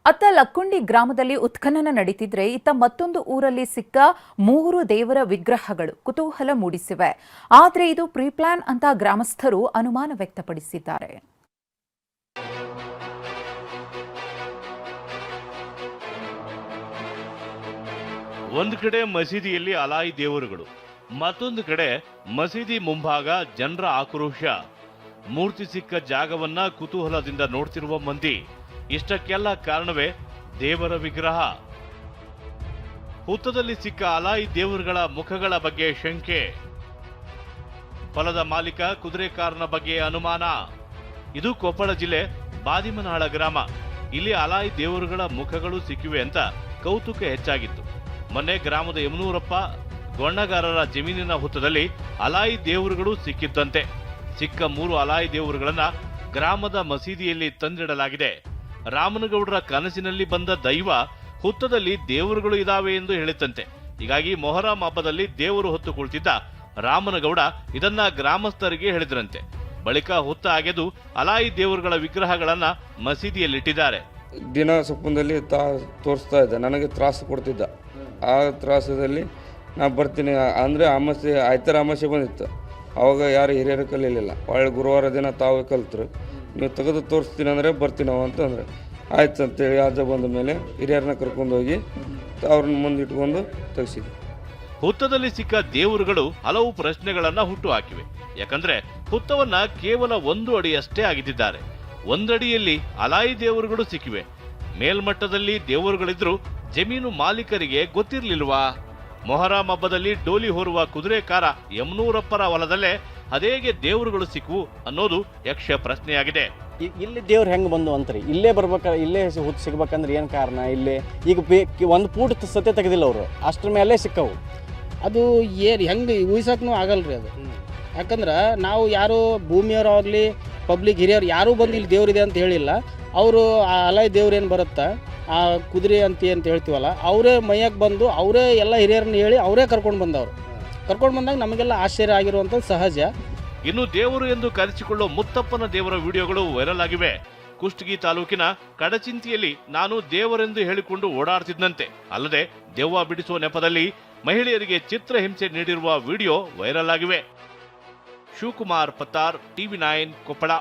ಅತ್ತ ಲಕ್ಕುಂಡಿ ಗ್ರಾಮದಲ್ಲಿ ಉತ್ಖನನ ನಡೀತಿದ್ರೆ ಇತ್ತ ಮತ್ತೊಂದು ಊರಲ್ಲಿ ಸಿಕ್ಕ 3 ದೇವರ ವಿಗ್ರಹಗಳು ಕುತೂಹಲ ಮೂಡಿಸಿವೆ. ಆದರೆ ಇದು ಪ್ರೀಪ್ಲಾನ್ ಅಂತ ಗ್ರಾಮಸ್ಥರು ಅನುಮಾನ ವ್ಯಕ್ತಪಡಿಸಿದ್ದಾರೆ. ಒಂದು ಕಡೆ ಮಸೀದಿಯಲ್ಲಿ ಅಲಾಯಿ ದೇವರುಗಳು, ಮತ್ತೊಂದು ಕಡೆ ಮಸೀದಿ ಮುಂಭಾಗ ಜನರ ಆಕ್ರೋಶ. ಮೂರ್ತಿ ಸಿಕ್ಕ ಜಾಗವನ್ನ ಕುತೂಹಲದಿಂದ ನೋಡ್ತಿರುವ ಮಂದಿ. ಇಷ್ಟಕ್ಕೆಲ್ಲ ಕಾರಣವೇ ದೇವರ ವಿಗ್ರಹ. ಹುತ್ತದಲ್ಲಿ ಸಿಕ್ಕ ಅಲಾಯಿ ದೇವರುಗಳ ಮುಖಗಳ ಬಗ್ಗೆ ಶಂಕೆ, ಹೊಲದ ಮಾಲೀಕ ಕುದುರೆಕಾರನ ಬಗ್ಗೆ ಅನುಮಾನ. ಇದು ಕೊಪ್ಪಳ ಜಿಲ್ಲೆ ಬಾದಿಮನಾಳ ಗ್ರಾಮ. ಇಲ್ಲಿ ಅಲಾಯಿ ದೇವರುಗಳ ಮುಖಗಳು ಸಿಕ್ಕಿವೆ ಅಂತ ಕೌತುಕ ಹೆಚ್ಚಾಗಿತ್ತು. ಮೊನ್ನೆ ಗ್ರಾಮದ ಯಮನೂರಪ್ಪ ಗೊಣ್ಣಗಾರರ ಜಮೀನಿನ ಹುತ್ತದಲ್ಲಿ ಅಲಾಯಿ ದೇವರುಗಳು ಸಿಕ್ಕಿದ್ದಂತೆ. ಸಿಕ್ಕ 3 ಅಲಾಯಿ ದೇವರುಗಳನ್ನ ಗ್ರಾಮದ ಮಸೀದಿಯಲ್ಲಿ ತಂದಿಡಲಾಗಿದೆ. ರಾಮನಗೌಡರ ಕನಸಿನಲ್ಲಿ ಬಂದ ದೈವ ಹುತ್ತದಲ್ಲಿ ದೇವರುಗಳು ಇದಾವೆ ಎಂದು ಹೇಳಿತಂತೆ. ಹೀಗಾಗಿ ಮೊಹರಂ ಹಬ್ಬದಲ್ಲಿ ದೇವರು ಹೊತ್ತು ಕುಳಿತಿದ್ದ ರಾಮನಗೌಡ ಇದನ್ನ ಗ್ರಾಮಸ್ಥರಿಗೆ ಹೇಳಿದ್ರಂತೆ. ಬಳಿಕ ಹುತ್ತ ಅಗೆದು ಅಲಾಯಿ ದೇವರುಗಳ ವಿಗ್ರಹಗಳನ್ನ ಮಸೀದಿಯಲ್ಲಿಟ್ಟಿದ್ದಾರೆ. ದಿನ ಸ್ವಪ್ನದಲ್ಲಿ ತೋರಿಸ್ತಾ ಇದ್ದ, ನನಗೆ ತ್ರಾಸು ಕೊಡ್ತಿದ್ದ. ಆ ತ್ರಾಸದಲ್ಲಿ ನಾ ಬರ್ತೀನಿ ಅಂದರೆ ಆಯ್ತರ ಅಮಾಸೆ ಬಂದಿತ್ತು. ಅವಾಗ ಯಾರು ಹಿರಿಯರು ಕಲೀಲಿಲ್ಲ. ಒಳ್ಳೆ ಗುರುವಾರ ದಿನ ತಾವೇ ಕಲ್ತರು. ನೀವು ತೆಗೆದು ತೋರಿಸ್ತೀನಿ ಅಂದರೆ ಬರ್ತೀವಿ ನಾವು ಅಂತಂದರೆ ಆಯ್ತು ಅಂತೇಳಿ ಅಜ್ಜ ಬಂದ ಮೇಲೆ ಹಿರಿಯರನ್ನ ಕರ್ಕೊಂಡೋಗಿ ಅವ್ರನ್ನ ಮುಂದಿಟ್ಕೊಂಡು ತೆಗೆಸಿದ್ವಿ. ಹುತ್ತದಲ್ಲಿ ಸಿಕ್ಕ ದೇವರುಗಳು ಹಲವು ಪ್ರಶ್ನೆಗಳನ್ನ ಹುಟ್ಟು ಹಾಕಿವೆ. ಯಾಕಂದ್ರೆ ಹುತ್ತವನ್ನ ಕೇವಲ 1 ಅಡಿಯಷ್ಟೇ ಅಗೆದಿದ್ದಾರೆ. 1 ಅಡಿಯಲ್ಲಿ ಅಲಾಯಿ ದೇವರುಗಳು ಸಿಕ್ಕಿವೆ. ಮೇಲ್ಮಟ್ಟದಲ್ಲಿ ದೇವರುಗಳಿದ್ರು ಜಮೀನು ಮಾಲೀಕರಿಗೆ ಗೊತ್ತಿರ್ಲಿಲ್ವಾ? ಮೊಹರಂ ಹಬ್ಬದಲ್ಲಿ ಡೋಲಿ ಹೊರುವ ಕುದುರೆಕಾರ ಯಮನೂರಪ್ಪರ ಹೊಲದಲ್ಲೇ ಅದೇಗೆ ದೇವರುಗಳು ಸಿಕ್ಕವು ಅನ್ನೋದು ಯಕ್ಷ ಪ್ರಶ್ನೆಯಾಗಿದೆ. ಇಲ್ಲಿ ದೇವ್ರು ಹೆಂಗೆ ಬಂದು ಅಂತ್ರಿ? ಇಲ್ಲೇ ಬರ್ಬೇಕಾದ್ರೆ ಇಲ್ಲೇ ಹುತ್ತು ಸಿಗ್ಬೇಕಂದ್ರೆ ಏನು ಕಾರಣ? ಇಲ್ಲೇ ಈಗ 1 ಫೂಟ್ ಸತ್ಯ ತೆಗೆದಿಲ್ಲ ಅವರು, ಅಷ್ಟ್ರ ಮೇಲೆ ಸಿಕ್ಕವು. ಅದು ಏನು ಹೆಂಗೆ ಊಹಿಸಕ್ಕೂ ಆಗಲ್ರಿ ಅದು. ಯಾಕಂದ್ರೆ ನಾವು ಯಾರು ಭೂಮಿಯವರಾಗಲಿ ಪಬ್ಲಿಕ್ ಹಿರಿಯರು ಯಾರೂ ಬಂದು ಇಲ್ಲಿ ದೇವ್ರಿದೆ ಅಂತ ಹೇಳಿಲ್ಲ. ಅವರು ಆ ಅಲಾಯಿ ದೇವ್ರು ಏನು ಬರುತ್ತಾ ಆ ಕುದುರೆ ಅಂತ ಹೇಳ್ತೀವಲ್ಲ, ಅವರೇ ಮೈಯಾಗೆ ಬಂದು ಅವರೇ ಎಲ್ಲ ಹಿರಿಯರನ್ನ ಹೇಳಿ ಅವರೇ ಕರ್ಕೊಂಡು ಬಂದಾಗ ನಮಗೆಲ್ಲ ಆಶ್ಚರ್ಯ ಆಗಿರುವಂಥದ್ದು ಸಹಜ. ಇನ್ನು ದೇವರು ಎಂದು ಕರೆಸಿಕೊಳ್ಳೋ ಮುತ್ತಪ್ಪನ ದೇವರ ವಿಡಿಯೋಗಳು ವೈರಲ್ ಆಗಿವೆ. ಕುಷ್ಟಗಿ ತಾಲೂಕಿನ ಕಡಚಿಂತಿಯಲ್ಲಿ ನಾನು ದೇವರೆಂದು ಹೇಳಿಕೊಂಡು ಓಡಾಡ್ತಿದ್ದಂತೆ. ಅಲ್ಲದೆ ದೆವ್ವ ಬಿಡಿಸುವ ನೆಪದಲ್ಲಿ ಮಹಿಳೆಯರಿಗೆ ಚಿತ್ರಹಿಂಸೆ ನೀಡಿರುವ ವಿಡಿಯೋ ವೈರಲ್ ಆಗಿವೆ. ಶಿವಕುಮಾರ್ ಪತ್ತಾರ್, TV9 ಕೊಪ್ಪಳ.